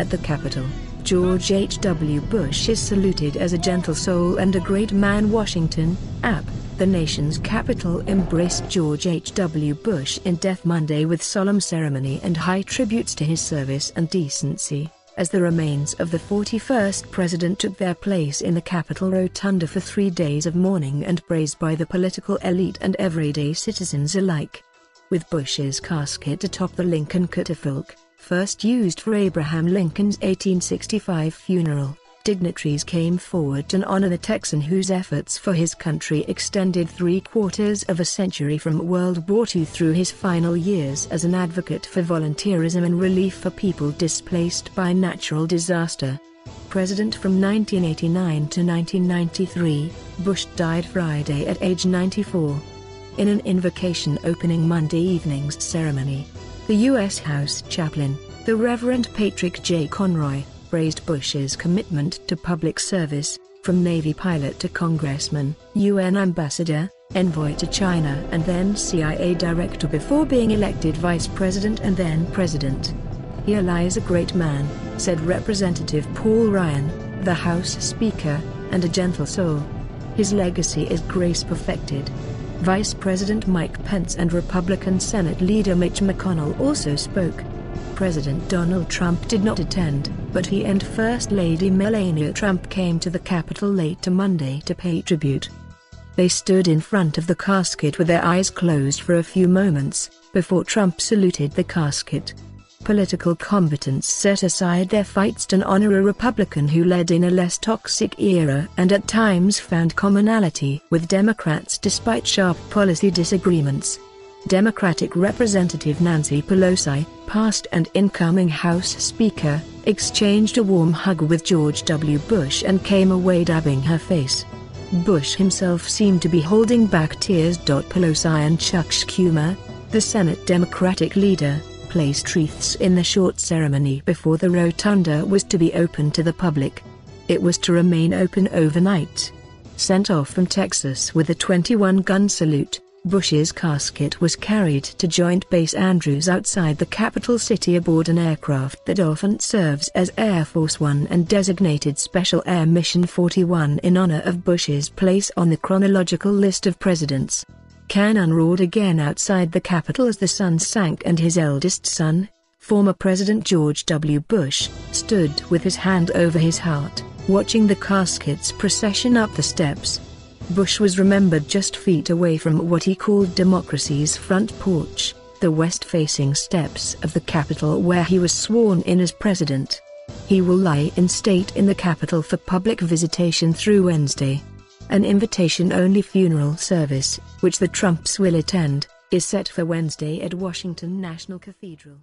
At the Capitol, George H.W. Bush is saluted as a gentle soul and a great man. Washington, AP. The nation's capital embraced George H.W. Bush in death Monday with solemn ceremony and high tributes to his service and decency, as the remains of the 41st president took their place in the Capitol Rotunda for 3 days of mourning and praise by the political elite and everyday citizens alike. With Bush's casket atop the Lincoln catafalque, first used for Abraham Lincoln's 1865 funeral, dignitaries came forward to honor the Texan whose efforts for his country extended 3/4 of a century from World War II through his final years as an advocate for volunteerism and relief for people displaced by natural disaster. President from 1989 to 1993, Bush died Friday at age 94. In an invocation opening Monday evening's ceremony, the U.S. House Chaplain, the Reverend Patrick J. Conroy, praised Bush's commitment to public service, from Navy pilot to congressman, UN ambassador, envoy to China and then CIA director before being elected vice president and then president. "Here lies a great man," said Representative Paul Ryan, the House Speaker, "and a gentle soul. His legacy is grace perfected." Vice President Mike Pence and Republican Senate Leader Mitch McConnell also spoke. President Donald Trump did not attend, but he and First Lady Melania Trump came to the Capitol late to Monday to pay tribute. They stood in front of the casket with their eyes closed for a few moments, before Trump saluted the casket. Political combatants set aside their fights to honor a Republican who led in a less toxic era and at times found commonality with Democrats despite sharp policy disagreements. Democratic Representative Nancy Pelosi, past and incoming House Speaker, exchanged a warm hug with George W. Bush and came away dabbing her face. Bush himself seemed to be holding back tears. Pelosi and Chuck Schumer, the Senate Democratic leader, placed wreaths in the short ceremony before the rotunda was to be open to the public. It was to remain open overnight. Sent off from Texas with a 21-gun salute, Bush's casket was carried to Joint Base Andrews outside the capital city aboard an aircraft that often serves as Air Force One and designated Special Air Mission 41 in honor of Bush's place on the chronological list of presidents. Cannon roared again outside the Capitol as the sun sank and his eldest son, former President George W. Bush, stood with his hand over his heart, watching the casket's procession up the steps. Bush was remembered just feet away from what he called democracy's front porch, the west-facing steps of the Capitol where he was sworn in as president. He will lie in state in the Capitol for public visitation through Wednesday. An invitation-only funeral service, which the Trumps will attend, is set for Wednesday at Washington National Cathedral.